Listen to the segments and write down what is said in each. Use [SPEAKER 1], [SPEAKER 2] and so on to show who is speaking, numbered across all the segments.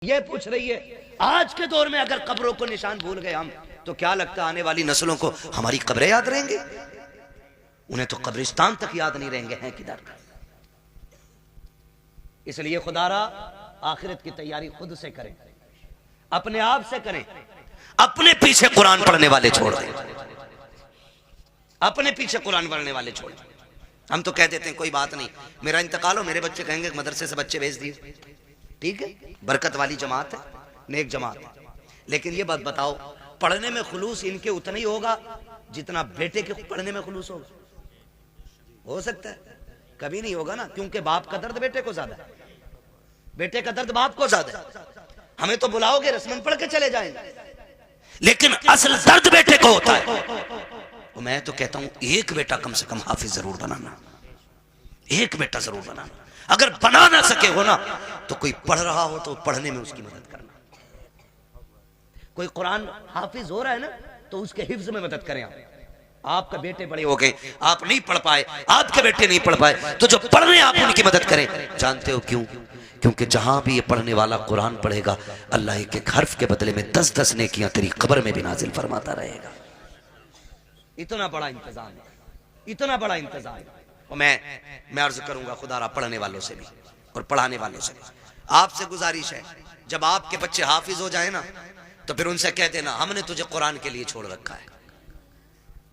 [SPEAKER 1] ये पूछ रही है आज के दौर में अगर कब्रों को निशान भूल गए हम तो क्या लगता है आने वाली नस्लों को हमारी कब्रें याद रहेंगी? उन्हें तो कब्रिस्तान तक याद नहीं रहेंगे हैं किधर। इसलिए खुदारा आखिरत की तैयारी खुद से करें, अपने आप से करें, अपने पीछे कुरान पढ़ने वाले छोड़ दें, अपने पीछे कुरान पढ़ने वाले छोड़ दें। हम तो कह देते हैं कोई बात नहीं, मेरा इंतकाल हो मेरे बच्चे कहेंगे मदरसे से बच्चे भेज दिए, ठीक है, बरकत वाली जमात है, नेक जमात है। लेकिन ये बात बताओ पढ़ने में खुलूस इनके उतना ही होगा जितना बेटे के पढ़ने में खुलूस होगा? हो सकता है कभी नहीं होगा ना, क्योंकि बाप का दर्द बेटे को ज्यादा है, बेटे का दर्द बाप को ज्यादा है। हमें तो बुलाओगे रस्मन पढ़ के चले जाएंगे, लेकिन असल दर्द बेटे को होता है। तो मैं तो कहता हूं एक बेटा कम से कम हाफिज जरूर बनाना, एक बेटा जरूर बनाना। अगर बना ना सके हो ना तो कोई पढ़ रहा हो तो पढ़ने में उसकी मदद करना। कोई कुरान हाफिज हो रहा है ना तो उसके हिफ्ज में मदद करें। आपका बेटे बड़े हो गए, आप नहीं पढ़ पाए, आपके बेटे नहीं पढ़ पाए, तो जो पढ़ रहे हैं आप उनकी मदद करें। जानते हो क्यों? क्योंकि जहां भी ये पढ़ने वाला कुरान पढ़ेगा अल्लाह एक हर्फ के बदले में 10-10 नेकियां तेरी कब्र में भी नाजिल फरमाता रहेगा। इतना बड़ा इंतजाम है, इतना बड़ा इंतजाम है। और मैं अर्ज करूंगा खुदारा पढ़ने वालों से भी और पढ़ाने वालों से भी आपसे गुजारिश है, जब आपके बच्चे हाफिज हो जाए ना तो फिर उनसे कह देना हमने तुझे कुरान के लिए छोड़ रखा है,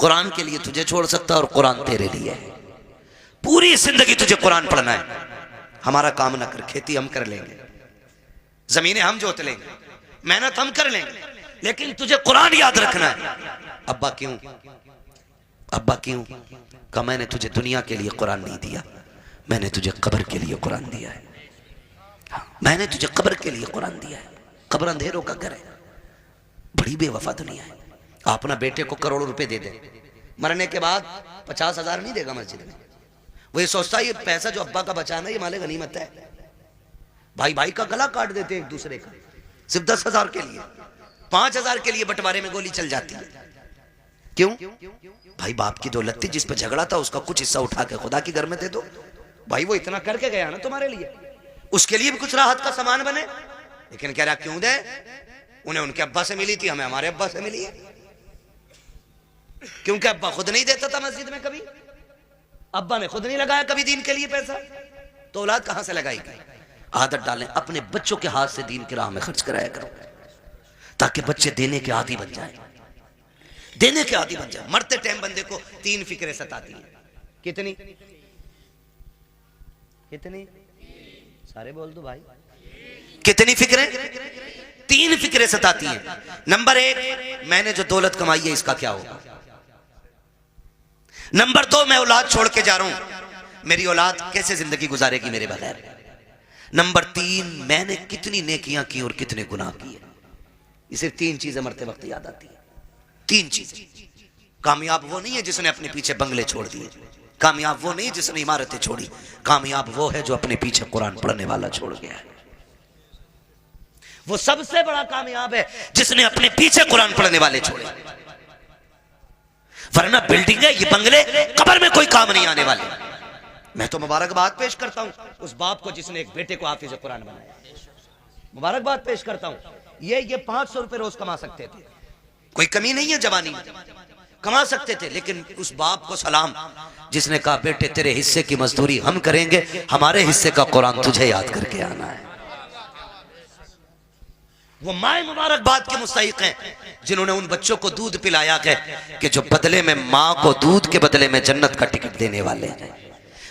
[SPEAKER 1] कुरान के लिए तुझे छोड़ सकता है और कुरान तेरे लिए है। पूरी जिंदगी तुझे कुरान पढ़ना है। हमारा काम ना कर, खेती हम कर लेंगे, जमीनें हम जोत लेंगे, मेहनत हम कर लेंगे, लेकिन तुझे कुरान याद रखना है। अब्बा क्यों? अब्बा क्यों? कहा मैंने तुझे दुनिया के लिए कुरान नहीं दिया, मैंने तुझे कब्र के लिए कुरान दिया है। हाँ, मैंने तुझे कब्र के लिए कुरान दिया है। कब्र अंधेरों का घर है, बड़ी बेवफा दुनिया है। आप अपना बेटे को करोड़ों रुपए दे दें, मरने के बाद 50,000 नहीं देगा मस्जिद में। वो ये सोचता है ये पैसा जो अब्बा का बचाना ये माले गनीमत है। भाई भाई का गला काट देते हैं एक दूसरे का, सिर्फ 10,000 के लिए, 5,000 के लिए बंटवारे में गोली चल जाती है। क्यों? भाई बाप की दौलत थी, जिस पे झगड़ा था उसका कुछ हिस्सा उठा के खुदा की घर में दे दो। भाई वो इतना करके गया ना तुम्हारे लिए, उसके लिए भी कुछ राहत का सामान बने। लेकिन कह रहा क्यों दे? उन्हें उनके अब्बा से मिली थी, हमें हमारे अब्बा से मिली है। क्योंकि अब्बा खुद नहीं देता था मस्जिद में, कभी अब्बा ने खुद नहीं लगाया कभी दीन के लिए पैसा, तो औलाद कहां से लगाएगी? आदत डालें, अपने बच्चों के हाथ से दीन की राह में खर्च कराया करो, ताकि बच्चे देने के आदी बन जाए, देने के आदी बन जाए। मरते टाइम बंदे को 3 फिक्रें सताती हैं। कितनी कितनी? सारे बोल दो भाई, कितनी फिक्रें? 3 फिक्रें सताती हैं। नंबर 1, मैंने जो दौलत कमाई है इसका क्या होगा। नंबर 2, मैं औलाद छोड़ के जा रहा हूं, मेरी औलाद कैसे जिंदगी गुजारेगी मेरे बगैर। नंबर 3, मैंने कितनी नेकियां की और कितने गुनाह किए। ये सिर्फ 3 चीजें मरते वक्त याद आती है, 3 चीजें। कामयाब वो नहीं है जिसने अपने पीछे बंगले छोड़ दिए, कामयाब वो नहीं जिसने इमारतें छोड़ी, कामयाब वो है जो अपने पीछे कुरान पढ़ने वाला छोड़ गया है। वो सबसे बड़ा कामयाब है जिसने अपने पीछे कुरान पढ़ने वाले छोड़े। वरना बिल्डिंग है, ये बंगले कब्र में कोई काम नहीं आने वाले। मैं तो मुबारकबाद पेश करता हूं उस बाप को जिसने एक बेटे को हाफिज कुरान बनाया, मुबारकबाद पेश करता हूं। ये 500 रुपए रोज कमा सकते थे, कोई कमी नहीं है, जवानी में कमा सकते थे, लेकिन उस बाप को सलाम जिसने कहा बेटे तेरे हिस्से की मजदूरी हम करेंगे, हमारे हिस्से का कुरान तुझे याद करके आना है। वो माए मुबारकबाद के मुस्तहिक हैं जिन्होंने उन बच्चों को दूध पिलाया कि जो बदले में माँ को दूध के बदले में जन्नत का टिकट देने वाले हैं।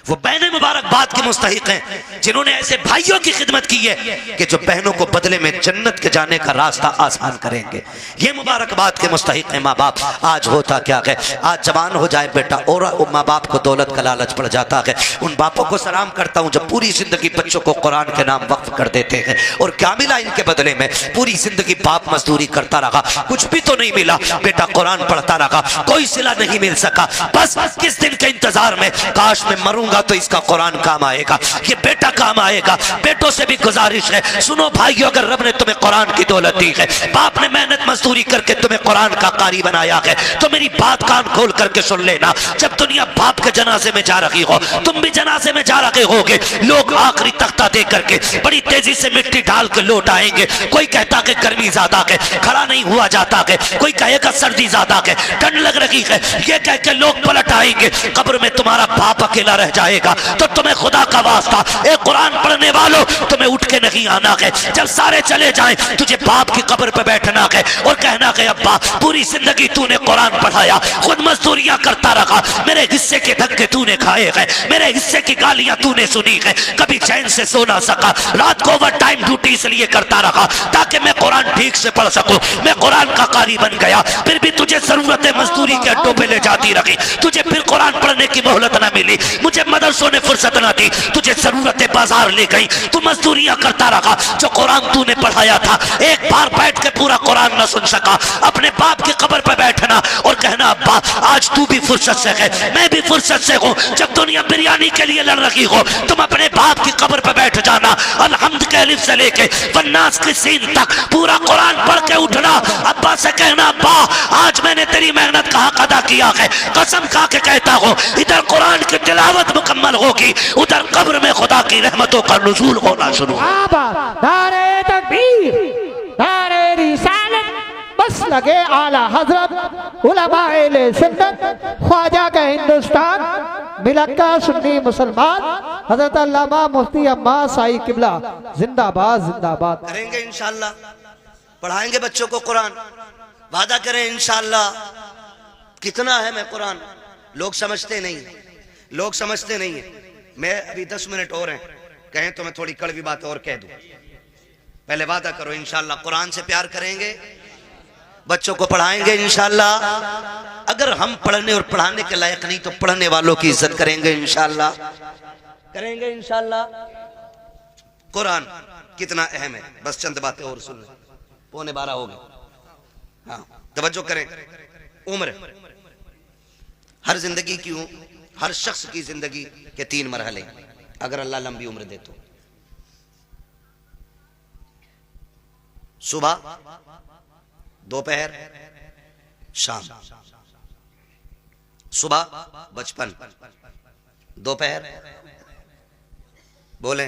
[SPEAKER 1] वो बहनें मुबारकबाद के मुस्तहिक हैं जिन्होंने ऐसे भाइयों की खिदमत की है कि जो बहनों को बदले में जन्नत के जाने का रास्ता आसान करेंगे। ये मुबारकबाद के मुस्तहिक हैं माँ बाप। आज होता क्या है, आज जवान हो जाए बेटा और माँ बाप को दौलत का लालच पड़ जाता है। उन बापों को सलाम करता हूँ जो पूरी जिंदगी बच्चों को कुरान के नाम वक्फ कर देते हैं। और क्या मिला इनके बदले में? पूरी जिंदगी बाप मजदूरी करता रहा, कुछ भी तो नहीं मिला, बेटा कुरान पढ़ता रहा, कोई सिला नहीं मिल सका। बस किस दिन के इंतजार में, काश मैं मरूंगा
[SPEAKER 2] जाऊंगा तो इसका कुरान काम आएगा, ये बेटा काम आएगा। बेटों से भी गुजारिश है, सुनो भाइयों, अगर रब ने तुम्हें कुरान की दौलत दी है, बाप ने मेहनत मजदूरी करके तुम्हें कुरान का कारी बनाया है, तो मेरी बात कान खोल करके सुन लेना। जब दुनिया बाप के जनाजे में जा रही हो, तुम भी जनाजे में जा रहे होगे, लोग आखिरी तख्ता दे करके बड़ी तेजी से मिट्टी डाल के लौट आएंगे। कोई कहता कि गर्मी ज्यादा है, खड़ा नहीं हुआ जाता है, कोई कहेगा सर्दी ज्यादा है, ठंड लग रही है, ये कह के लोग पलट आएंगे। कब्र में तुम्हारा बाप अकेला रह जाएगा। तो तुम्हें खुदा का वास्ता, एक कुरान पढ़ने वालों, तुम्हें उठ के नहीं आना है। जब सारे चले जाएं, तुझे बाप की कब्र पे बैठना है और कहना है अब्बा पूरी जिंदगी तूने कुरान पढ़ाया, खुद मजदूरियां करता रहा, मेरे हिस्से के धक्के तूने खाए हैं, मेरे हिस्से की गालियां तूने सुनी है, कभी चैन से सो ना सका, रात को ओवर टाइम ड्यूटी इसलिए करता रहा ताकि मैं कुरान ठीक से पढ़ सकूं। मैं कुरान का कारी बन गया, फिर भी तुझे जरूरत मजदूरी के अड्डों पे ले जाती रही, तुझे फिर कुरान पढ़ने की मोहलत ना मिली, मुझे मदरसों ने फुर्सत ना दी, तुझे जरूरत बाजार ले गई, तू मजदूरियां करता रहा। जो कुरान तूने पढ़ाया था, एक बार बैठ के पूरा कुरान ना सुन सका। अपने बाप की कब्र पे बैठना और कहना अब्बा आज तू भी फुर्सत से है, मैं भी फुर्सत से हूँ। जब दुनिया बिरयानी के लिए लड़ रही हो, तुम अपने बाप की कब्र पे बैठ जाना, अलहम्द के अलिफ से लेके वन्नास की सीन तक पूरा कुरान पढ़ के उठना। अब्बा से कहना अब्बा आज मैंने तेरी मेहनत का हक अदा किया है, कसम खा के कहता हूँ, इधर कुरान की तिलावत मुकम्मल होगी, उधर कब्र में खुदा की रहमतों का नुज़ूल होना शुरू।
[SPEAKER 3] नारे तकबीर, नारे रिसालत, बस लगे आला हजरत उलमाए सुन्नत, ख्वाजा का हिंदुस्तान, मिलक्का सुन्नी मुसलमान, हजरत अल्लामा मुफ्ती अब्बास साई किबला जिंदाबाद जिंदाबाद।
[SPEAKER 1] करेंगे इंशाअल्लाह, पढ़ाएंगे बच्चों को कुरान, वादा करें इंशाअल्लाह। कितना है मैं कुरान, लोग समझते नहीं, लोग समझते नहीं है। मैं अभी 10 मिनट और हैं, कहें तो मैं थोड़ी कड़वी बात और कह दूं। पहले वादा करो इंशाअल्लाह कुरान से प्यार करेंगे, बच्चों को पढ़ाएंगे इंशाअल्लाह। अगर हम पढ़ने और पढ़ाने के लायक नहीं तो पढ़ने वालों की इज्जत करेंगे इंशाअल्लाह, करेंगे इंशाअल्लाह। कुरान कितना अहम है, बस चंद बातें और सुन लें, 11:15 हो गए। हाँ तवज्जो करें। उम्र, हर जिंदगी की, हर शख्स की जिंदगी के 3 मरहले, अगर अल्लाह लंबी उम्र दे तो। सुबह, दोपहर, शाम। सुबह बचपन, दोपहर बोले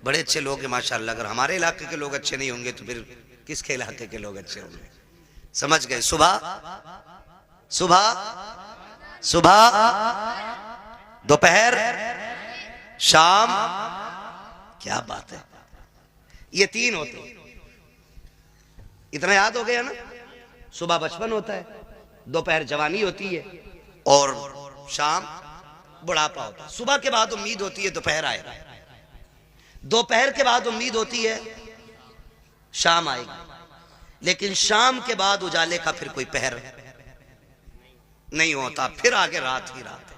[SPEAKER 1] बड़े अच्छे लोग हैं माशाअल्लाह। अगर हमारे इलाके के लोग अच्छे नहीं होंगे तो फिर किसके इलाके के लोग अच्छे होंगे, समझ गए। सुबह, सुबह, सुबह, दोपहर, शाम। क्या बात है, ये 3 होते हैं। इतना याद हो गया ना। सुबह बचपन होता है, दोपहर जवानी होती है और शाम बुढ़ापा होता है। सुबह के बाद उम्मीद होती है दोपहर आएगा, दोपहर के बाद उम्मीद होती है शाम आएगी, लेकिन शाम के बाद उजाले का फिर कोई पहर नहीं होता, फिर आगे रात ही रात है।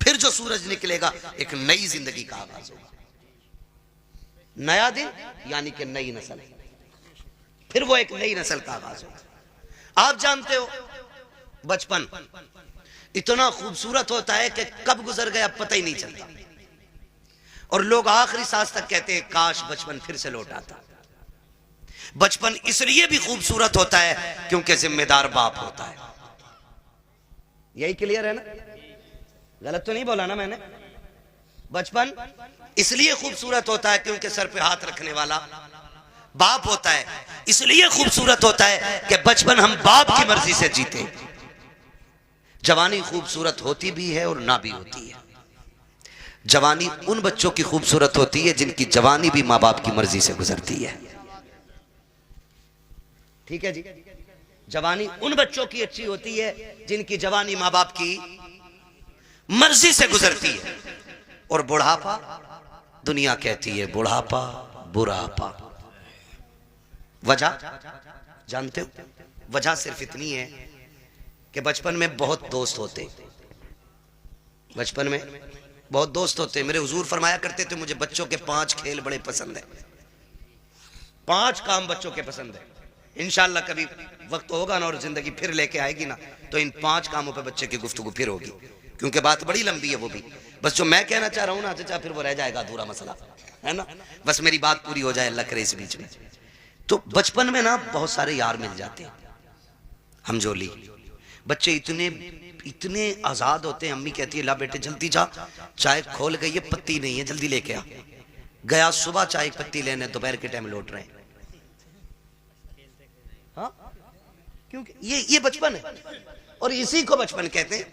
[SPEAKER 1] फिर जो सूरज निकलेगा एक नई जिंदगी का आगाज होगा, नया दिन यानी कि नई नस्ल, फिर वो एक नई नस्ल का आगाज होगा। आप जानते हो बचपन इतना खूबसूरत होता है कि कब गुजर गया पता ही नहीं चलता, और लोग आखिरी सांस तक कहते हैं काश बचपन फिर से लौट आता। बचपन इसलिए भी खूबसूरत होता है क्योंकि जिम्मेदार बाप होता है। यही क्लियर है ना, गलत तो नहीं बोला ना मैंने। बचपन इसलिए खूबसूरत होता है क्योंकि सर पे हाथ रखने वाला बाप होता है, इसलिए खूबसूरत होता है कि बचपन हम बाप की मर्जी से जीते। जवानी खूबसूरत होती भी है और ना भी होती है। जवानी उन बच्चों की खूबसूरत होती है जिनकी जवानी भी माँ बाप की मर्जी से गुजरती है। ठीक है जी, जवानी उन बच्चों की अच्छी होती है जिनकी जवानी माँ बाप की मर्जी से गुजरती है। और बुढ़ापा, दुनिया कहती है बुढ़ापा बुढ़ापा। वजह जानते हो? वजह सिर्फ इतनी है कि बचपन में बहुत दोस्त होते, बचपन में बहुत दोस्त होते। मेरे हुजूर फरमाया करते थे मुझे बच्चों के 5 खेल बड़े पसंद है, 5 काम बच्चों के पसंद है। इंशाअल्लाह कभी वक्त होगा ना और जिंदगी फिर लेके आएगी ना तो इन 5 कामों पे बच्चे की गुफ्तगू फिर होगी, क्योंकि बात बड़ी लंबी है वो भी। बस जो मैं कहना चाह रहा हूं ना चाचा, फिर वो रह जाएगा अधूरा मसला, है ना। बस मेरी बात पूरी हो जाए, अल्लाह करे इस बीच में। तो बचपन में ना बहुत सारे यार मिल जाते हैं। हम जोली बच्चे इतने इतने आजाद होते हैं। अम्मी कहती है ला बेटे जल्दी जा, चाय खोल गई है, पत्ती नहीं है, जल्दी लेके आ। गया सुबह चाय की पत्ती लेने, दोपहर के टाइम लौट रहे। हाँ, क्योंकि ये बचपन है और इसी को बचपन कहते हैं।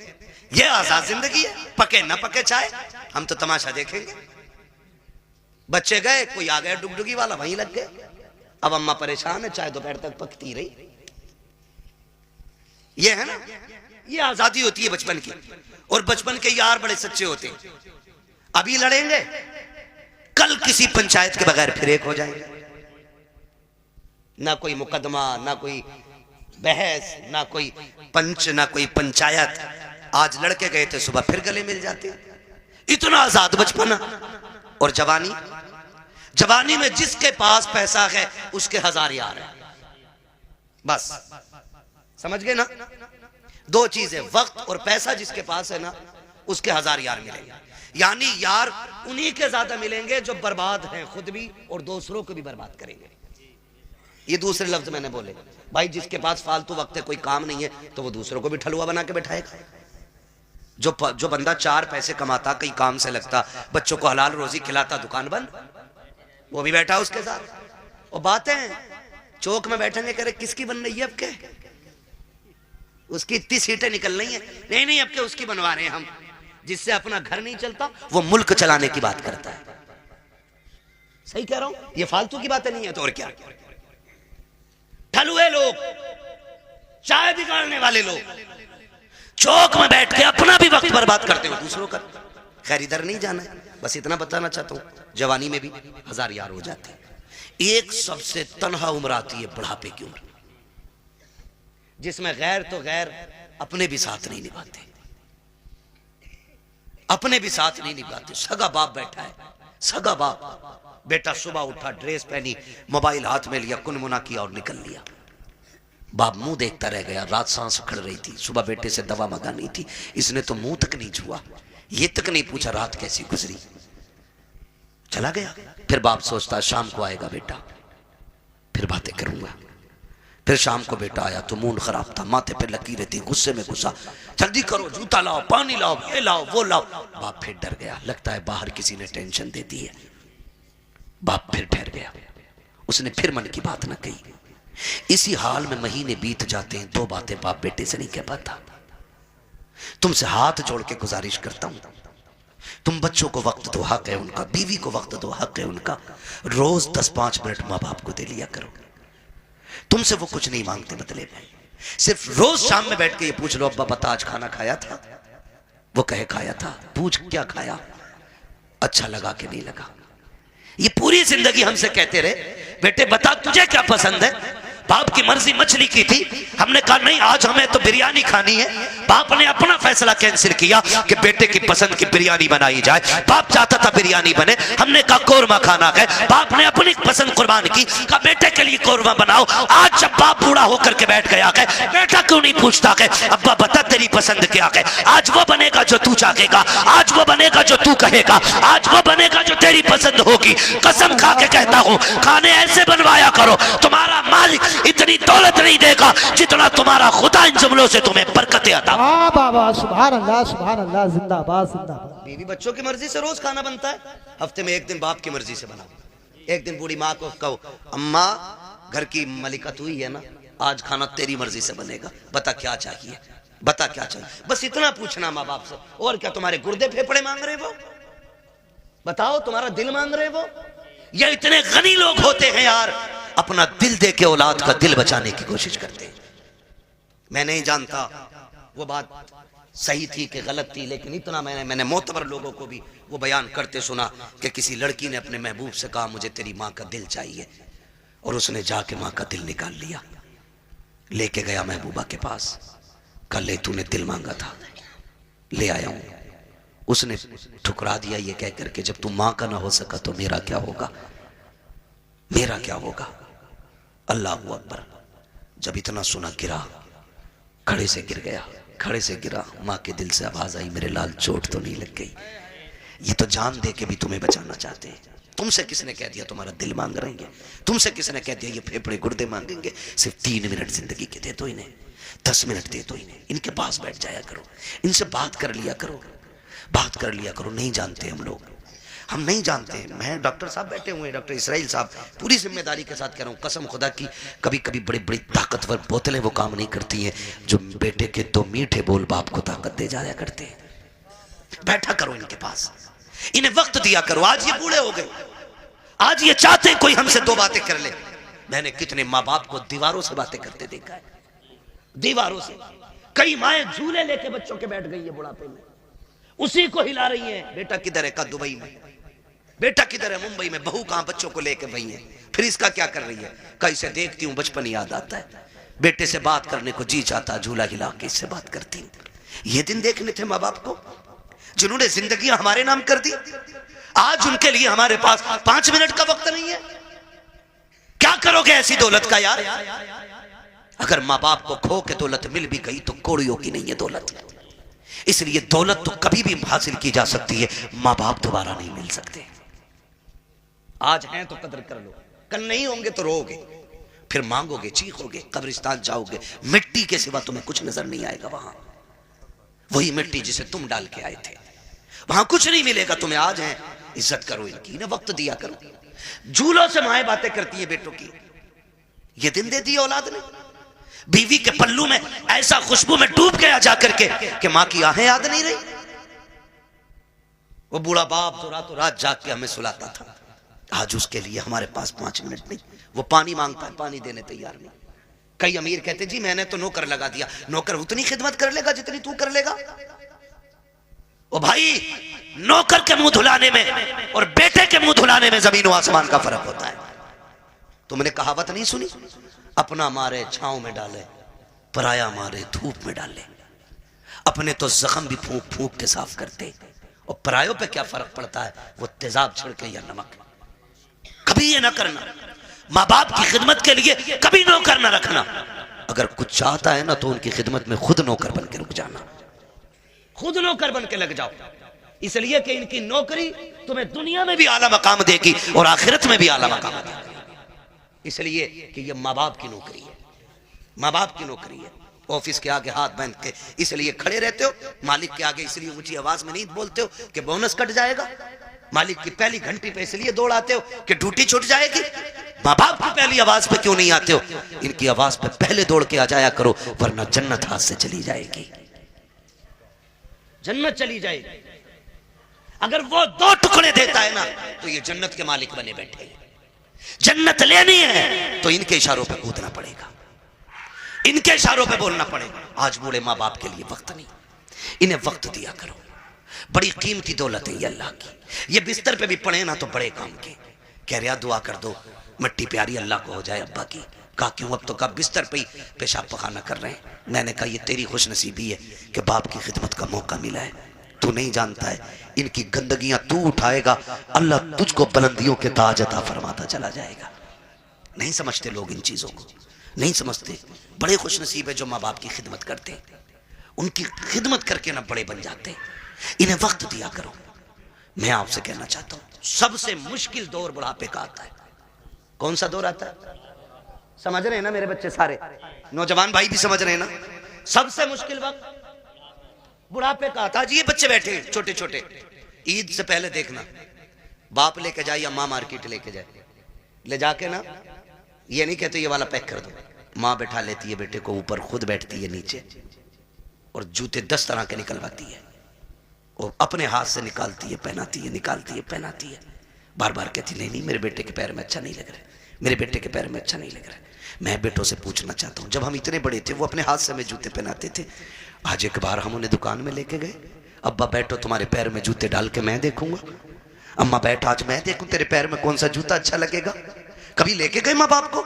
[SPEAKER 1] ये आजाद जिंदगी है, पके ना पके चाय, हम तो तमाशा देखेंगे। बच्चे गए, कोई आ गया डुगडुगी वाला, वहीं लग गए। अब अम्मा परेशान है, चाय दोपहर तक पकती रही। ये है ना, ये आजादी होती है बचपन की। और बचपन के यार बड़े सच्चे होते हैं। अभी लड़ेंगे, कल किसी पंचायत के बगैर फिर एक हो जाएंगे। ना कोई मुकदमा, ना कोई बहस, ना कोई पंच, ना कोई पंचायत। आज लड़के गए थे, सुबह फिर गले मिल जाते हैं। इतना आजाद बचपन। और जवानी, जवानी में जिसके पास पैसा है उसके 1000 यार है। बस समझ गए ना। दो चीजें, वक्त और पैसा जिसके पास है ना, उसके 1000 यार मिलेंगे। यानी यार उन्हीं के ज्यादा मिलेंगे जो बर्बाद हैं खुद भी और दूसरों को भी बर्बाद करेंगे। ये दूसरे लफ्ज मैंने बोले। भाई जिसके पास फालतू वक्त है, कोई काम नहीं है, तो वो दूसरों को भी ठलुआ बना के बैठाएगा। जो बंदा 4 पैसे कमाता, कहीं काम से लगता, बच्चों को हलाल रोजी खिलाता, दुकान बंद, वो भी बैठा उसके साथ। और बातें चौक में बैठेंगे, कह रहे किसकी बन रही है अब के, उसकी इतनी सीटें निकल रही हैं। नहीं नहीं, अब के उसकी बनवा रहे हैं हम। जिससे अपना घर नहीं चलता वो मुल्क चलाने की बात करता है। सही कह रहा हूं, ये फालतू की बातें नहीं है। तो और क्या, ठलुए लोग, चाय बिगाड़ने वाले लोग चौक में बैठ के अपना भी वक्त बर्बाद करते हो, दूसरों का। खैर इधर नहीं जाना है, बस इतना बताना चाहता हूं। जवानी में भी 1000 यार हो जाते हैं। एक सबसे तन्हा उम्र आती है, बुढ़ापे की उम्र, जिसमें गैर तो गैर अपने भी साथ नहीं निभाते, अपने भी साथ नहीं निभाते। सगा बाप बैठा है, सगा बाप। बेटा सुबह उठा, ड्रेस पहनी, मोबाइल हाथ में लिया, कुनमुना किया और निकल लिया। बाप मुंह देखता रह गया। रात सांस उखड़ रही थी, सुबह बेटे से दवा मंगानी थी, इसने तो मुंह तक नहीं छुआ, ये तक नहीं पूछा रात कैसी गुजरी, चला गया। फिर बाप सोचता शाम को आएगा बेटा, फिर बातें करूंगा। फिर शाम को बेटा आया तो मूड खराब था, माथे पे लकीरें थी, गुस्से में गुस्सा, जल्दी करो, जूता लाओ, पानी लाओ, ये लाओ, वो लाओ। बाप फिर डर गया, लगता है बाहर किसी ने टेंशन दे दी है। बाप फिर ठहर गया, उसने फिर मन की बात न कही। इसी हाल में महीने बीत जाते हैं। 2 बातें बाप बेटे से नहीं कह पाता। तुमसे हाथ जोड़ के गुजारिश करता हूं, तुम बच्चों को वक्त दो, हक है उनका, बीवी को वक्त दो, हक है उनका। रोज 10-5 मिनट माँ बाप को दे लिया करो। तुमसे वो कुछ नहीं मांगते बदले में, सिर्फ रोज शाम में बैठ के ये पूछ लो, अब्बा बता आज खाना खाया था? वो कहे खाया था। पूछ क्या खाया, अच्छा लगा कि नहीं लगा। ये पूरी जिंदगी हमसे कहते रहे, बेटे बता तुझे क्या पसंद है। बाप की मर्जी मछली की थी, हमने कहा नहीं आज हमें तो बिरयानी खानी है। बाप ने अपना फैसला कैंसिल किया कि बेटे की पसंद की बिरयानी बनाई जाए। बाप चाहता था बिरयानी बने, हमने कहा कोरमा खाना है। बाप ने अपनी पसंद कुर्बान की, कहा बेटे के लिए कोरमा बनाओ। आज जब बाप बूढ़ा होकर के बैठ गया है, बेटा क्यों नहीं पूछता है अब्बा बता तेरी पसंद क्या है। आज वो बनेगा जो तू चाहेगा, आज वो बनेगा जो तू कहेगा, आज वो बनेगा जो तेरी पसंद होगी। कसम खा के कहता हूँ खाने ऐसे बनवाया करो, तुम्हारा मालिक इतनी दौलत नहीं देगा जितना तुम्हारा खुदा इन जुमलों से तुम्हें बरकतें अता।
[SPEAKER 3] बाबा सुभान अल्लाह, सुभान अल्लाह, जिंदाबाद जिंदाबाद।
[SPEAKER 1] बीवी बच्चों की मर्जी से रोज खाना बनता है, हफ्ते में 1 दिन बाप की मर्जी से बना। एक दिन बूढ़ी माँ को कहो अम्मा घर की मलिका तू ही है ना, आज खाना तेरी मर्जी से बनेगा, बता क्या चाहिए, बता क्या चाहिए। बस इतना पूछना माँ बाप से। और क्या तुम्हारे गुर्दे फेफड़े मांग रहे वो, बताओ तुम्हारा दिल मांग रहे वो। ये इतने गनी लोग होते हैं यार, अपना दिल दे के औलाद का दिल बचाने की कोशिश करते हैं। मैं नहीं जानता वो बात सही थी कि गलत थी, लेकिन इतना मैंने मोतबर लोगों को भी वो बयान करते सुना कि किसी लड़की ने अपने महबूब से कहा मुझे तेरी माँ का दिल चाहिए, और उसने जाके माँ का दिल निकाल लिया, लेके गया महबूबा के पास, कल ले तूने दिल मांगा था ले आया हूं। उसने ठुकरा दिया ये कह करके जब तू माँ का ना हो सका तो मेरा क्या होगा, मेरा क्या होगा। अल्लाह अकबर। जब इतना सुना गिरा, खड़े से गिर गया,
[SPEAKER 2] खड़े से गिरा, माँ के दिल से आवाज आई, मेरे लाल चोट तो नहीं लग गई? ये तो जान दे के भी तुम्हें बचाना चाहते हैं। तुमसे किसने कह दिया तुम्हारा दिल मांग रहेंगे? तुमसे किसने कह दिया ये फेफड़े गुर्दे मांगेंगे? सिर्फ 3 मिनट जिंदगी के दे दो इन्हें, 10 मिनट दे दो इन्हें, इनके पास बैठ जाया करो, इनसे बात कर लिया करो, बात कर लिया करो। नहीं जानते हम लोग, हम नहीं जानते। मैं डॉक्टर साहब बैठे हुए हैं, डॉक्टर इसराइल साहब, पूरी जिम्मेदारी के साथ कह रहा हूँ, कसम खुदा की, कभी कभी बड़ी बड़ी ताकतवर बोतलें वो काम नहीं करती हैं जो बेटे के 2 मीठे बोल बाप को ताकत दे जाया करते हैं। बैठा करो इनके पास, इन्हें वक्त दिया करो। आज ये बूढ़े हो गए, आज ये चाहते हैं कोई हमसे 2 बातें कर ले। मैंने कितने माँ बाप को दीवारों से बातें करते देखा है, दीवारों से। कई माएं झूले लेके बच्चों के बैठ गई है बुढ़ापे में, उसी को हिला रही है। बेटा किधर है? का दुबई में। बेटा किधर है? मुंबई में। बहू कहां? बच्चों को लेके वही है। फिर इसका क्या कर रही है? कैसे देखती हूं बचपन याद आता है, बेटे से बात करने को जी चाहता, झूला हिला के इससे बात करती। ये दिन देखने थे माँ बाप को जिन्होंने जिंदगी हमारे नाम कर दी। आज उनके लिए हमारे पास 5 मिनट का वक्त नहीं है। क्या करोगे ऐसी दौलत का यार? अगर माँ बाप को खो के दौलत मिल भी गई तो कौड़ियों की नहीं है दौलत। इसलिए दौलत तो कभी भी हासिल की जा सकती है, माँ बाप दोबारा नहीं मिल सकते। आज हैं तो कदर कर लो, कल नहीं होंगे तो रोओगे, फिर मांगोगे, चीखोगे, कब्रिस्तान जाओगे, मिट्टी के सिवा तुम्हें कुछ नजर नहीं आएगा। वहां वही मिट्टी जिसे तुम डाल के आए थे, वहां कुछ नहीं मिलेगा तुम्हें। आज हैं, इज्जत करो इनकी, इन्हें वक्त दिया करो। झूलों से माएं बातें करती है बेटों की, ये दिन दे दिया औलाद ने। बीवी के पल्लू में ऐसा खुशबू में डूब गया जाकर के कि मां की आहें याद नहीं रही। वो बूढ़ा बाप तो रातों रात जाग के हमें सुलाता था, आज उसके लिए हमारे पास 5 मिनट नहीं। वो पानी मांगता है, पानी देने तैयार नहीं। कई अमीर कहते जी मैंने तो नौकर लगा दिया। नौकर उतनी खिदमत कर लेगा जितनी तू कर लेगा। ओ भाई, नौकर के मुंह धुलाने में और बेटे के मुंह धुलाने में जमीन और आसमान का फर्क होता है। तुमने कहावत नहीं सुनी? अपना मारे छांव में डाले, पराया मारे धूप में डाले। अपने तो जख्म भी फूंक फूंक के साफ करते, और परायों पे क्या फर्क पड़ता है? वो तेजाब छिड़के या नमक। कभी ये ना करना, माँ बाप की खिदमत के लिए कभी नौकर ना रखना। अगर कुछ चाहता है ना तो उनकी खिदमत में खुद नौकर बन के रुक जाना, खुद नौकर बन के लग जाओ। इसलिए कि इनकी नौकरी तुम्हें दुनिया में भी आला मकाम देगी और आखिरत में भी आला मकाम देगी। इसलिए कि ये माँ बाप की नौकरी है, माँ बाप की नौकरी है। ऑफिस के आगे हाथ बांध के इसलिए खड़े रहते हो, मालिक के आगे इसलिए ऊंची आवाज में नहीं बोलते हो कि बोनस कट जाएगा। मालिक की पहली घंटी पे इसलिए दौड़ाते हो कि ड्यूटी छूट जाएगी। माँ बाप की पहली आवाज पे क्यों नहीं आते हो? इनकी आवाज पे पहले दौड़ के आ जाया करो, वरना जन्नत हाथ से चली जाएगी, जन्नत चली जाएगी। अगर वो 2 टुकड़े देता है ना तो ये जन्नत के मालिक बने बैठे हैं। जन्नत लेनी है तो इनके इशारों पे कूदना पड़ेगा, इनके इशारों पे बोलना पड़ेगा। आज बूढ़े माँ बाप के लिए वक्त नहीं, इन्हें वक्त दिया करो। बड़ी कीमती दौलत है ये अल्लाह की। ये बिस्तर पे भी पड़े ना तो बड़े काम के। कह रहा दुआ कर दो मिट्टी प्यारी अल्लाह को हो जाए अब्बा की। कहा क्यों? अब तो कहा बिस्तर पे ही पेशाब पखाना कर रहे हैं। मैंने कहा ये तेरी खुशनसीबी है कि बाप की खिदमत का मौका मिला है। तू नहीं जानता है, इनकी गंदगियां तू उठाएगा, अल्लाह तुझको बुलंदियों के ताज अता फरमाता चला जाएगा। नहीं समझते लोग इन चीजों को, नहीं समझते। बड़े खुशनसीब है जो माँ बाप की खिदमत करते, उनकी खिदमत करके ना बड़े बन जाते। इन्हें वक्त दिया करो। मैं आपसे कहना चाहता हूं, सबसे मुश्किल दौर बुढ़ापे का आता है। कौन सा दौर आता है? समझ रहे हैं ना मेरे बच्चे सारे? नौजवान भाई भी समझ रहे हैं ना? सबसे मुश्किल वक्त बुढ़ापे का आता है। ये बच्चे बैठे हैं छोटे छोटे, ईद से पहले देखना, बाप लेके जाए या माँ मार्केट लेके जाए, ले जाके ना ये नहीं कहते ये वाला पैक कर दो, माँ बैठा लेती है बेटे को ऊपर, खुद बैठती है नीचे और जूते 10 तरह के निकलवाती है और अपने हाथ से निकालती है, पहनाती है, निकालती है, पहनाती है। बार बार कहती नहीं नहीं मेरे बेटे के पैर में अच्छा नहीं लग रहा है, मेरे बेटे के पैर में अच्छा नहीं लग रहा है। मैं बेटों से पूछना चाहता हूँ, जब हम इतने बड़े थे वो अपने हाथ से हमें जूते पहनाते थे। आज एक बार हम उन्हें दुकान में लेके गए, अब्बा बैठो तुम्हारे पैर में जूते डाल के मैं देखूंगा। अम्मा बैठ आज मैं देखूं तेरे पैर में कौन सा जूता अच्छा लगेगा। कभी लेके गए माँ बाप को?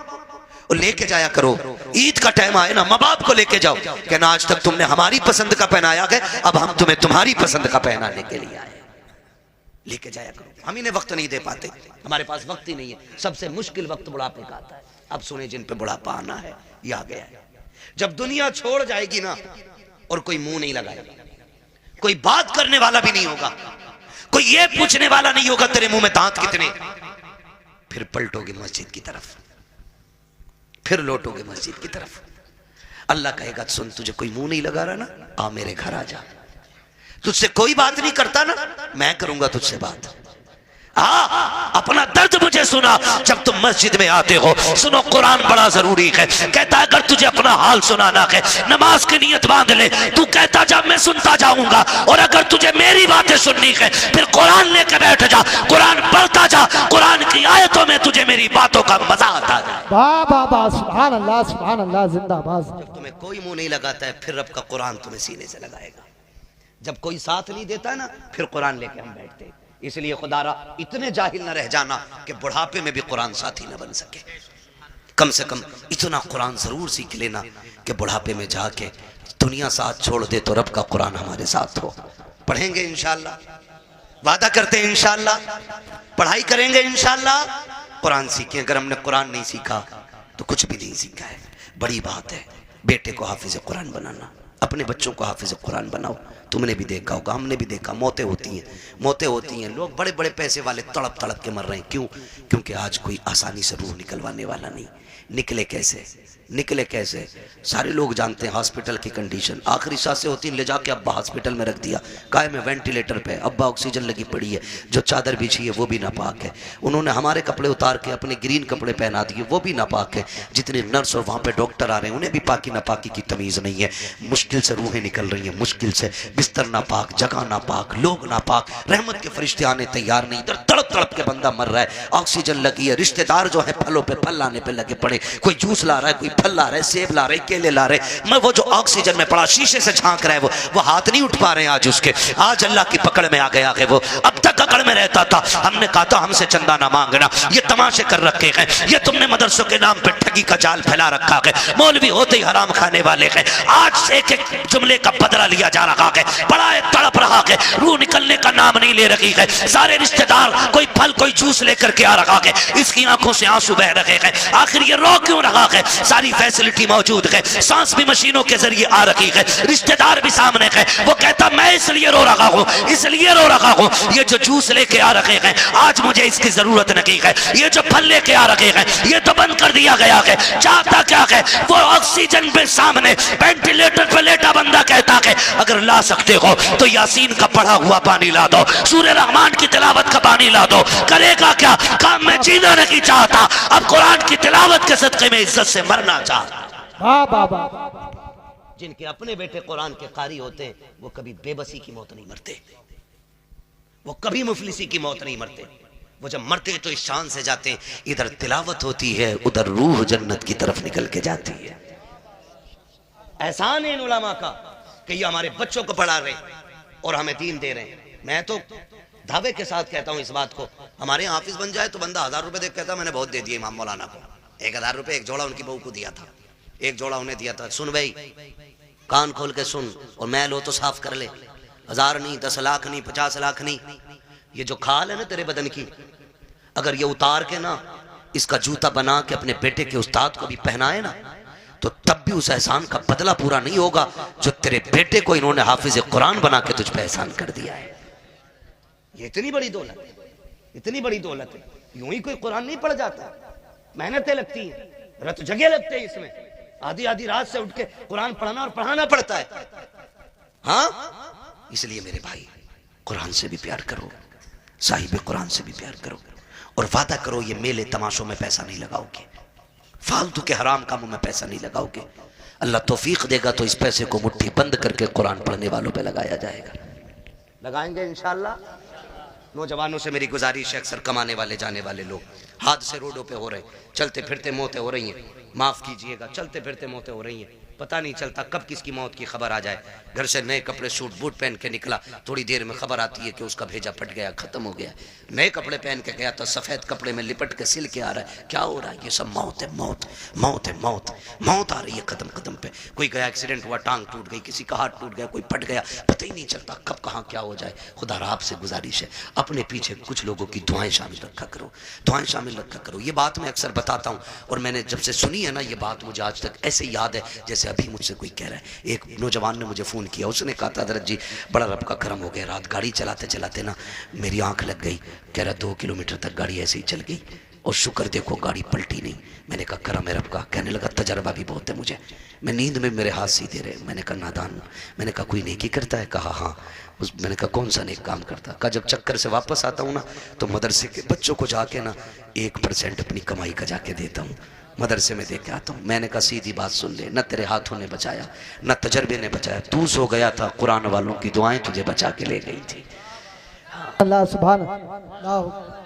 [SPEAKER 2] और लेके जाया करो। ईद का टाइम आए ना माँ बाप को लेके जाओ, कहना आज तक तुमने हमारी पसंद का पहनाया है, अब हम तुम्हें तुम्हारी पसंद का पहनाने के लिए आए। लेके जाया करो। हम इन्हें वक्त नहीं दे पाते, हमारे पास वक्त ही नहीं है। सबसे मुश्किल वक्त बुढ़ापे का आता है। अब सुने जिन पे बुढ़ापा आना है, ये आ गया है। जब दुनिया छोड़ जाएगी ना
[SPEAKER 1] और कोई मुंह नहीं लगाएगा, कोई बात करने वाला भी नहीं होगा, कोई ये पूछने वाला नहीं होगा तेरे मुंह में दांत कितने। फिर पलटोगे मस्जिद की तरफ, फिर लौटोगे मस्जिद की तरफ। अल्लाह कहेगा सुन, तुझे कोई मुंह नहीं लगा रहा ना, आ मेरे घर आ जा। तुझसे कोई बात नहीं करता ना, मैं करूंगा तुझसे बात। अपना दर्द मुझे सुना जब तुम मस्जिद में आते हो। सुनो, कुरान बड़ा जरूरी है। कहता है अगर तुझे अपना हाल सुनाना है, नमाज की नियत बांध ले, तू कहता जा मैं सुनता जाऊंगा। और अगर तुझे मेरी बातें सुननी है फिर कुरान लेकर बैठ जा, कुरान पढ़ता जा, कुरान की आयतों में तुझे मेरी बातों का मजा आता है।
[SPEAKER 3] वाह वाह वाह, सुभान अल्लाह, जिंदाबाद।
[SPEAKER 1] जब तुम्हें कोई मुंह नहीं लगाता है फिर रब का कुरान तुम्हें सीने से लगाएगा। जब कोई साथ नहीं देता ना फिर कुरान लेके हम बैठते। इसलिए खुदारा इतने जाहिल न रह जाना कि बुढ़ापे में भी कुरान साथी न बन सके। कम से कम इतना कुरान जरूर सीख लेना कि बुढ़ापे में जाके दुनिया साथ छोड़ दे तो रब का कुरान हमारे साथ हो। पढ़ेंगे इंशाअल्लाह, वादा करते हैं इंशाअल्लाह, पढ़ाई करेंगे इंशाअल्लाह, कुरान सीखें। अगर हमने कुरान नहीं सीखा तो कुछ भी नहीं सीखा है। बड़ी बात है बेटे को हाफिज कुरान बनाना, अपने बच्चों को हाफिज कुरान बनाओ। तुमने भी देखा होगा, हमने भी देखा, मौतें होती हैं, मौतें होती हैं। लोग बड़े बड़े पैसे वाले तड़प तड़प के मर रहे हैं। क्यों? क्योंकि आज कोई आसानी से रूह निकलवाने वाला नहीं। निकले कैसे, निकले कैसे? सारे लोग जानते हैं हॉस्पिटल की कंडीशन। आखिरी सांसें होती हैं, ले जाके अब्बा हॉस्पिटल में रख दिया, काय में वेंटिलेटर पे, अब्बा ऑक्सीजन लगी पड़ी है, जो चादर बिछी है वो भी नापाक है। उन्होंने हमारे कपड़े उतार के अपने ग्रीन कपड़े पहना दिए, वो भी नापाक है। जितने नर्स और वहाँ पे डॉक्टर आ रहे हैं उन्हें भी पाकी नापाकी की तमीज़ नहीं है। मुश्किल से रूहें निकल रही हैं, मुश्किल से। बिस्तर नापाक, जगह नापाक, लोग नापाक, रहमत के फरिश्ते आने तैयार नहीं। इधर तड़प तड़प के बंदा मर रहा है, ऑक्सीजन लगी है। रिश्तेदार जो है फलों पे फल लाने पे लगे पड़े, कोई जूस ला रहा है, कोई फल ला रहा है, सेब ला रहे, केले ला रहे। मैं वो जो ऑक्सीजन में पड़ा शीशे से झांक रहा है वो हाथ नहीं उठ पा रहे हैं आज उसके। आज अल्लाह की पकड़ में आ गया है वो। अब तक अकड़ में रहता था, हमने कहा था हमसे चंदा ना मांगना, ये तमाशे कर रखे हैं, ये तुमने मदरसों के नाम पे ठगी का जाल फैला रखा है, मौलवी होते ही हराम खाने वाले हैं। आज एक एक जुमले का बदला लिया जा रहा है, बड़ा तड़प रहा है, रूह निकलने का नाम नहीं ले रही है। सारे रिश्तेदार कोई फल कोई जूस लेकर के आ रहा है, इसकी आंखों से आंसू बह रहे हैं। आखिर ये रो क्यों रहा है? सारी फैसिलिटी मौजूद है, सांस भी मशीनों के जरिए आ रही है, रिश्तेदार भी सामने है। वो कहता मैं इसलिए रो रहा हूँ, इसलिए रो रहा हूँ, ये जो जूस लेके आ रहे हैं आज मुझे इसकी जरूरत नहीं है, ये जो फल लेके आ रहे हैं ये तो बंद कर दिया गया है। चाहता क्या है? वो ऑक्सीजन पे सामने वेंटिलेटर पे लेटा बंदा कहता है अगर ला सकते हो तो यासीन का पढ़ा हुआ पानी ला दो, सूरह रहमान की तिलावत का पानी ला दो। करेगा क्या? काम में जीना नहीं चाहता, अब कुरान की तिलावत के सदके में इज्जत से मरना चाहता।
[SPEAKER 3] वाह वाह वाह।
[SPEAKER 1] जिनके अपने बेटे कुरान के कारी होते हैं वो कभी बेबसी की मौत नहीं मरते, वो कभी मुफलिसी की मौत नहीं मरते। वो जब मरते तो इस शान से जाते हैं, इधर तिलावत होती है उधर रूह जन्नत की तरफ निकल के जाती है। एहसान है इन उलमा का कि ये हमारे बच्चों को पढ़ा रहे और हमें दीन दे रहे हैं। मैं तो दावे के साथ कहता हूँ इस बात को, हमारे यहाँ हाफिज बन जाए तो बंदा 1000 रुपए देख कहता मैंने बहुत दे दिए इमाम मौलाना को। 1000 रुपए एक जोड़ा उनकी बहू को दिया था, एक जोड़ा उन्हें दिया था। सुन भाई, कान खोल के सुन और मैल हो तो साफ कर ले। 1000 नहीं, 10 लाख नहीं, 50 लाख नहीं, ये जो खाल है ना तेरे बदन की, अगर ये उतार के ना इसका जूता बना के अपने बेटे के उस्ताद को भी पहनाए ना तो तब भी उस एहसान का बदला पूरा नहीं होगा जो तेरे बेटे को इन्होंने हाफिज कुरान बना के तुझ पे एहसान कर दिया है। ये इतनी बड़ी दौलत है, इतनी बड़ी दौलत है। यूं ही कोई कुरान नहीं पढ़ जाता, मेहनतें लगती हैं, रत जगह लगते हैं इसमें, आधी आधी रात से उठ के कुरान पढ़ना और पढ़ाना पड़ता है। हाँ, इसलिए मेरे भाई कुरान से भी प्यार करो, साहिब कुरान से भी प्यार करो और वादा करो ये मेले तमाशों में पैसा नहीं लगाओगे, फालतू के हराम कामों में पैसा नहीं लगाओगे। अल्लाह तौफीक देगा तो इस पैसे को मुट्ठी बंद करके कुरान पढ़ने वालों पे लगाया जाएगा। लगाएंगे इंशाअल्लाह। नौजवानों से मेरी गुजारिश है, अक्सर कमाने वाले जाने वाले लोग हादसे रोडों पे हो रहे, चलते फिरते मौतें हो रही हैं, माफ कीजिएगा, चलते फिरते मौतें हो रही हैं, पता नहीं चलता कब किसकी मौत की खबर आ जाए। घर से नए कपड़े सूट बूट पहन के निकला, थोड़ी देर में खबर आती है कि उसका भेजा फट गया, खत्म हो गया। नए कपड़े पहन के गया तो सफेद कपड़े में लिपट के सिल के आ रहा है, क्या हो रहा है? ये सब मौत है, मौत, मौत है, मौत, मौत आ रही है कदम कदम पे। कोई गया एक्सीडेंट हुआ, टांग टूट गई, किसी का हाथ टूट गया, कोई फट गया, पता ही नहीं चलता कब कहाँ क्या हो जाए। खुदा आपसे गुजारिश है अपने पीछे कुछ लोगों की दुआएं शामिल रखा करो, दुआएं शामिल रखा करो। ये बात मैं अक्सर बताता हूँ और मैंने जब से सुनी है ना ये बात मुझे आज तक ऐसे याद है जैसे से अभी मुझसे कोई कह रहा है। एक नौजवान ने मुझे फ़ोन किया, उसने कहा था हज़रत जी बड़ा रब का करम हो गया, रात गाड़ी चलाते चलाते ना मेरी आंख लग गई। कह रहा 2 किलोमीटर तक गाड़ी ऐसे ही चल गई और शुक्र देखो गाड़ी पलटी नहीं। मैंने कहा करम है रब का। कहने लगा तजर्बा भी बहुत है मुझे, मैं नींद में मेरे हाथ सीधे रहे। मैंने कहा नादान। मैंने कहा कोई नेकी करता है? कहा हाँ। मैंने कहा कौन सा नेक काम करता? कहा जब चक्कर से वापस आता हूँ ना तो मदरसे के बच्चों को जाके ना 1% अपनी कमाई का जाके देता हूँ, मदरसे में दे के आता हूँ। मैंने कहा सीधी बात सुन ले, न तेरे हाथों ने बचाया न तजर्बे ने बचाया, तू सो गया था, कुरान वालों की दुआएं तुझे बचा के ले गई थी।
[SPEAKER 3] अल्लाह सुभान अल्लाह।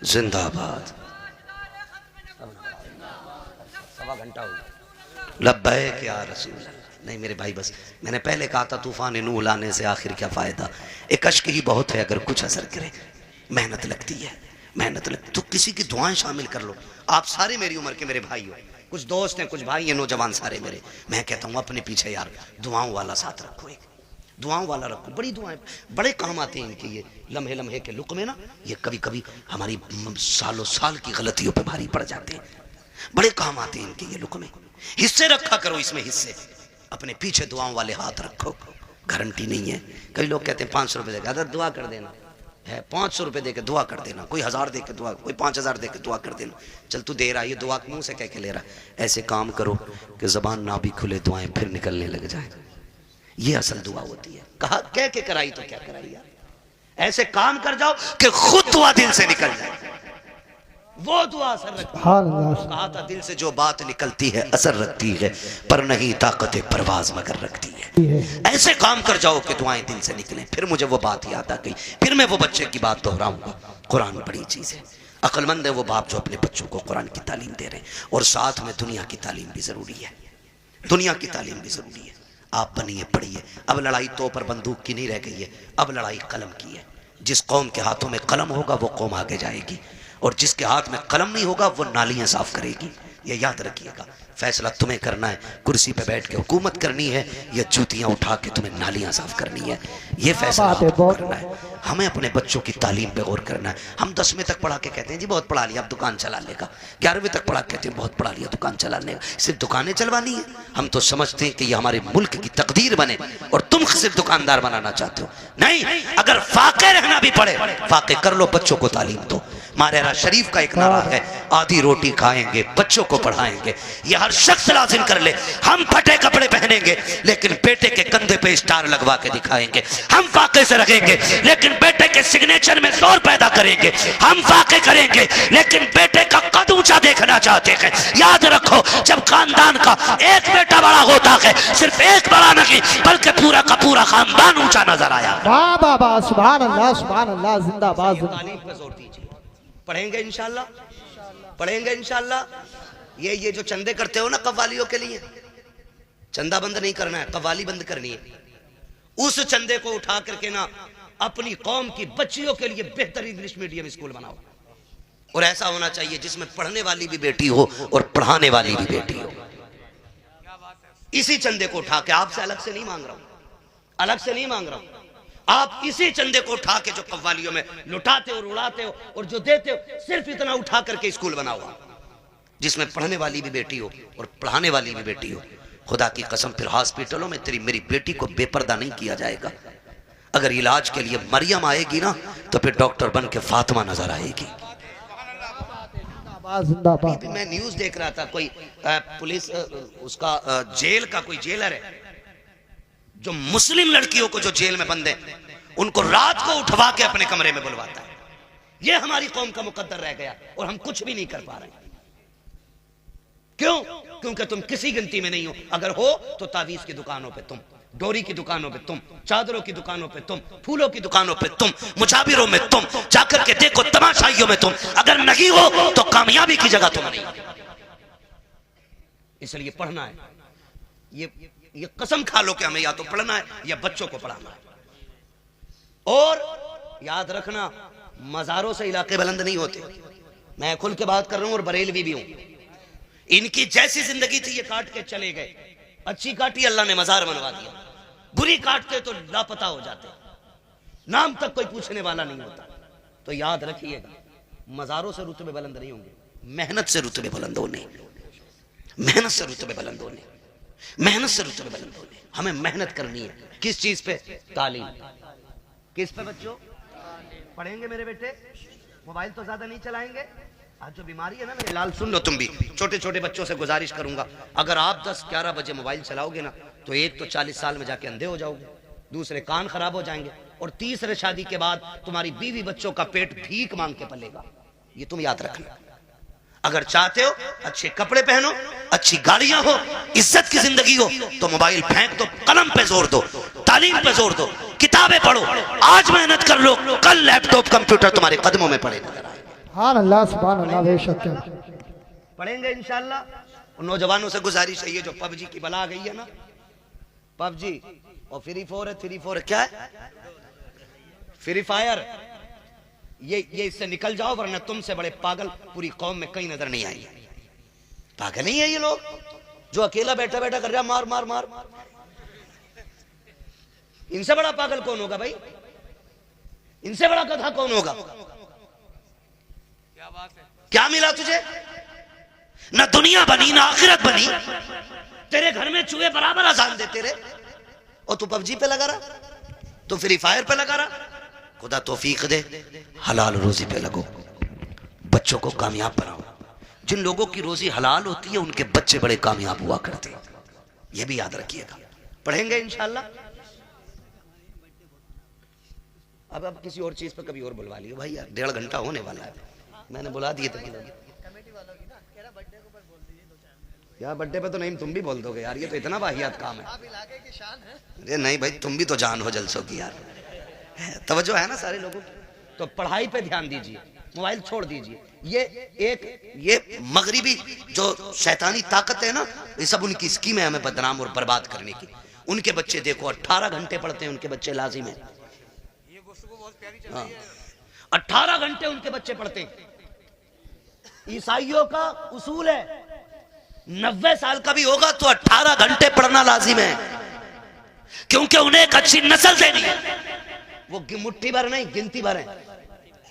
[SPEAKER 1] जिंदाबाद। सवा घंटा हो गया। लब्बैक या रसूल अल्लाह। नहीं मेरे भाई बस, मैंने पहले कहा था तूफान नूह लाने से आखिर क्या फ़ायदा। एक अश्क ही बहुत है अगर कुछ असर करे। मेहनत लगती है, मेहनत लगती तो किसी की दुआएं शामिल कर लो। आप सारे मेरी उम्र के मेरे भाई हो, कुछ दोस्त हैं कुछ भाई हैं नौजवान सारे मेरे। मैं कहता हूँ अपने पीछे यार दुआओं वाला साथ रखो, एक दुआओं वाला रखो। बड़ी दुआएं बड़े काम आते हैं इनके, ये लम्हे लम्हे के लुक में ना ये कभी कभी हमारी सालों साल की गलतियों पे भारी पड़ जाते हैं। बड़े काम आते हैं इनके ये लुक में। हिस्से रखा करो इसमें, हिस्से अपने पीछे दुआओं वाले हाथ रखो। गारंटी नहीं है। कई लोग कहते हैं 500 रुपये देकर अगर दुआ कर देना है, 500 रुपये दे के दुआ कर देना, कोई 1000 दे के दुआ, कोई 5000 दे के दुआ कर देना। चल तू दे रहा है ये दुआ मुंह से कह के ले रहा है। ऐसे काम करो कि जबान ना भी खुले दुआएं फिर निकलने लग जाए। ये असल दुआ होती है। कहा कह के कराई तो क्या कराई यार, ऐसे काम कर जाओ कि खुद दुआ दिल से निकल जाए, वो दुआ असर रखती है। कहा था दिल से जो बात निकलती है असर रखती है, पर नहीं ताकत परवाज मगर रखती है। ऐसे काम कर जाओ कि दुआएं दिल से निकलें। फिर मुझे वो बात याद आ गई, फिर मैं वो बच्चे की बात दोहराऊंगा। कुरान बड़ी चीज है। अक्लमंद है वो बाप जो अपने बच्चों को कुरान की तालीम दे रहे हैं, और साथ में दुनिया की तालीम भी जरूरी है। दुनिया की तालीम भी जरूरी है। आप बनिए पढ़िए। अब लड़ाई तो पर बंदूक की नहीं रह गई है, अब लड़ाई कलम की है। जिस कौम के हाथों में कलम होगा वो कौम आगे जाएगी, और जिसके हाथ में कलम नहीं होगा वो नालियां साफ करेगी। ये याद रखिएगा। फैसला तुम्हें करना है, कुर्सी पे बैठ के हुकूमत करनी है या जूतियां उठा के तुम्हें नालियां साफ करनी है। ये फैसला आपको करना है। हमें अपने बच्चों की तालीम पे गौर करना है। हम 10वीं तक पढ़ा के कहते हैं जी बहुत पढ़ा लिया अब दुकान चला लेगा, 11वीं तक पढ़ा के कहते हैं बहुत पढ़ा लिया दुकान चला लेगा। सिर्फ दुकानें चलवानी है? हम तो समझते हैं कि ये हमारे मुल्क की तकदीर बने और तुम सिर्फ दुकानदार बनाना चाहते हो। नहीं, अगर फाके रहना भी पड़े फाके कर लो, बच्चों को तालीम दो। मारेरा शरीफ का एक नारा है, आधी रोटी खाएंगे बच्चों को पढ़ाएंगे। ये हर शख्स लाजिम कर ले। हम फटे कपड़े पहनेंगे लेकिन बेटे के कंधे पे स्टार लगवा के दिखाएंगे। हम फाके से रहेंगे लेकिन बेटे के सिग्नेचर में जोर पैदा करेंगे। हम फाके करेंगे लेकिन बेटे का कद ऊंचा देखना चाहते हैं। याद रखो, जब खानदान का एक बेटा बड़ा होता है, सिर्फ एक बड़ा नहीं बल्कि पूरा का पूरा खानदान ऊंचा नजर आया।
[SPEAKER 3] वाह वाह वाह, सुभान अल्लाह, जिंदाबाद।
[SPEAKER 1] पढ़ेंगे इंशाल्लाह, पढ़ेंगे इंशाल्लाह। ये जो चंदे करते हो ना कव्वालियों के लिए, चंदा बंद नहीं करना है, कव्वाली बंद करनी है। उस चंदे को उठा करके ना अपनी कौम की बच्चियों के लिए बेहतर इंग्लिश मीडियम स्कूल बनाओ, और ऐसा होना चाहिए जिसमें पढ़ने वाली भी बेटी हो और पढ़ाने वाली भी बेटी हो। इसी चंदे को उठा के, आपसे अलग से नहीं मांग रहा हूं, अलग से नहीं मांग रहा हूं। आप इसी चंदे को उठा के जो कव्वालियों में लुटाते हो, उड़ाते हो और जो देते हो, सिर्फ इतना उठा करके स्कूल बनाओ जिसमें पढ़ने वाली भी बेटी हो और पढ़ाने वाली भी बेटी हो। खुदा की कसम फिर हॉस्पिटलों में तेरी मेरी बेटी को बेपर्दा नहीं किया जाएगा। अगर इलाज के लिए मरियम आएगी ना तो फिर डॉक्टर बन के फातिमा नजर आएगी। मैं न्यूज देख रहा था, कोई पुलिस उसका जेल का कोई जेलर है जो मुस्लिम लड़कियों को जो जेल में बंद है उनको रात को उठवा के अपने कमरे में बुलवाता है। ये हमारी कौम का मुकद्दर रह गया और हम कुछ भी नहीं कर पा रहे। क्यों? क्योंकि तुम किसी गिनती में नहीं हो। अगर हो तो तावीज की दुकानों पे तुम, डोरी की दुकानों पे तुम, चादरों की दुकानों पे तुम, फूलों की दुकानों पे तुम, मुजाबिरों में तुम, जाकर के देखो तमाशाइयों में तुम। अगर नहीं हो तो कामयाबी की जगह तुम नहीं। इसलिए पढ़ना है। ये कसम खा लो कि हमें या तो पढ़ना है या बच्चों को पढ़ाना है। और याद रखना, मजारों से इलाके बुलंद नहीं होते। मैं खुल के बात कर रहा हूं और बरेलवी भी हूं। इनकी जैसी जिंदगी थी ये काट के चले गए, अच्छी काटी अल्लाह ने मजार बनवा दिया। गुरी काटते तो लापता हो जाते, नाम तक कोई पूछने वाला नहीं होता। तो याद रखिएगा, मजारों से रुतबे बुलंद नहीं होंगे, मेहनत से रुतबे बुलंद होने, मेहनत से रुतबे बुलंद होने, मेहनत से रुतबे बुलंद होने। हमें मेहनत करनी है। किस चीज पे? तालीम। किस पे बच्चों? पढ़ेंगे मेरे बेटे, मोबाइल तो ज्यादा नहीं चलाएंगे। आज जो बीमारी है ना मेरे लाल, सुन लो तुम भी, छोटे छोटे बच्चों से गुजारिश करूंगा, अगर आप 10-11 बजे मोबाइल चलाओगे ना तो एक तो 40 साल में जाके अंधे हो जाओगे, दूसरे कान खराब हो जाएंगे, और तीसरे शादी के बाद तुम्हारी बीवी बच्चों का पेट भीख मांग के पलेगा। ये तुम याद रखना। अगर चाहते हो अच्छे कपड़े पहनो, अच्छी गाड़ियां हो, इज्जत की जिंदगी हो, तो मोबाइल फेंक दो, कलम पे जोर दो, तालीम पे जोर दो, किताबें पढ़ो। आज मेहनत कर लो, कल लैपटॉप कंप्यूटर तुम्हारे कदमों में पड़े नजर आए।
[SPEAKER 3] सुभान अल्लाह, सुभान अल्लाह, बेशक
[SPEAKER 1] पढ़ेंगे इंशाल्लाह। नौजवानों से गुजारिश है, ये जो पबजी की बला आ गई है ना, पबजी और फ्री फायर, क्या है फ्री फायर, ये इससे निकल जाओ, वरना तुमसे बड़े पागल पूरी कौम में कहीं नजर नहीं आएंगे। पागल नहीं है ये लोग, जो अकेला बैठा बैठा कर रहा मार मार मार। इनसे बड़ा पागल कौन होगा भाई? इनसे बड़ा गधा कौन होगा? क्या मिला तुझे? ना दुनिया बनी ना आखिरत बनी, तेरे घर में चूहे बराबर अजान देते रहे, और तू पबजी पे लगा रहा, तू फ्री फायर पे लगा रहा। खुदा तौफीक दे, हलाल रोजी पे लगो, बच्चों को कामयाब बनाओ। जिन लोगों की रोजी हलाल होती है उनके बच्चे बड़े कामयाब हुआ करते हैं, ये भी याद रखिएगा। पढ़ेंगे इंशाल्लाह। अब किसी और चीज पे कभी और बुलवा लियो भाई, यार 1.5 घंटा होने वाला है, मैंने बुला दिए थे यार। बर्थडे पे तो नहीं, तुम भी बोल दोगे यार, ये तो इतना वाहियात काम है। अरे नहीं भाई, तुम भी तो जान हो जलसों की यार, तवज्जो है ना सारे लोगों। तो पढ़ाई पे ध्यान दीजिए, मोबाइल छोड़ दीजिए। ये मगरिबी जो शैतानी ताकत है ना, ये सब उनकी स्कीम है हमें बदनाम और बर्बाद करने की। उनके बच्चे देखो 18 घंटे पढ़ते हैं, उनके बच्चे लाजिम है। 18 घंटे उनके बच्चे पढ़ते हैं। ईसाइयों का उसूल है 90 साल का भी होगा तो 18 घंटे पढ़ना लाजिम है, क्योंकि उन्हें एक अच्छी नस्ल देनी है। वो मुट्ठी भर नहीं, गिनती भर है,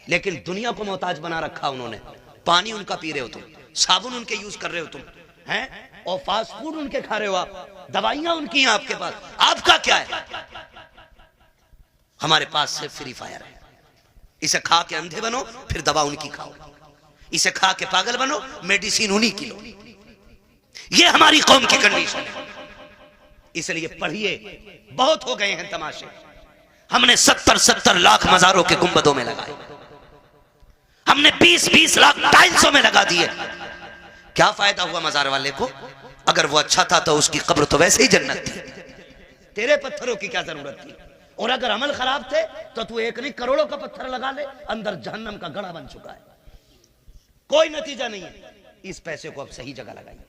[SPEAKER 1] लेकिन दुनिया को मोहताज बना रखा उन्होंने। पानी उनका पी रहे हो तुम, साबुन उनके यूज कर रहे हो तुम, हैं, और फास्ट फूड उनके खा रहे हो आप, दवाइयां उनकी हैं आपके पास। आपका क्या है? हमारे पास सिर्फ फ्री फायर है। इसे खा के अंधे बनो, फिर दवा उनकी खाओ। इसे खा के पागल बनो, मेडिसिन उन्हीं की लो। ये हमारी कौम की कंडीशन है। इसलिए पढ़िए, बहुत हो गए हैं तमाशे। हमने 70-70 लाख मजारों के गुंबदों में लगाए, हमने 20-20 लाख टाइल्सों में लगा दिए। क्या फायदा हुआ मजार वाले को? अगर वो अच्छा था तो उसकी कब्र तो वैसे ही जन्नत थी, तेरे पत्थरों की क्या जरूरत थी? और अगर अमल खराब थे तो तू एक नहीं करोड़ों का पत्थर लगा ले, अंदर जहन्नम का गड़ा बन चुका है, कोई नतीजा नहीं है। इस पैसे को अब सही जगह लगाइए।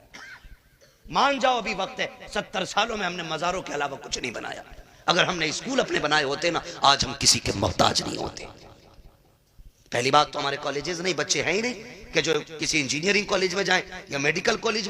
[SPEAKER 1] मान जाओ अभी वक्त है, 70 सालों में हमने मजारों के अलावा कुछ नहीं बनाया। अगर हमने स्कूल अपने बनाए होते ना, आज हम किसी के मोहताज नहीं होते। पहली बात तो हमारे कॉलेजेस नहीं, बच्चे हैं ही नहीं कि जो किसी इंजीनियरिंग कॉलेज में जाएं या मेडिकल कॉलेज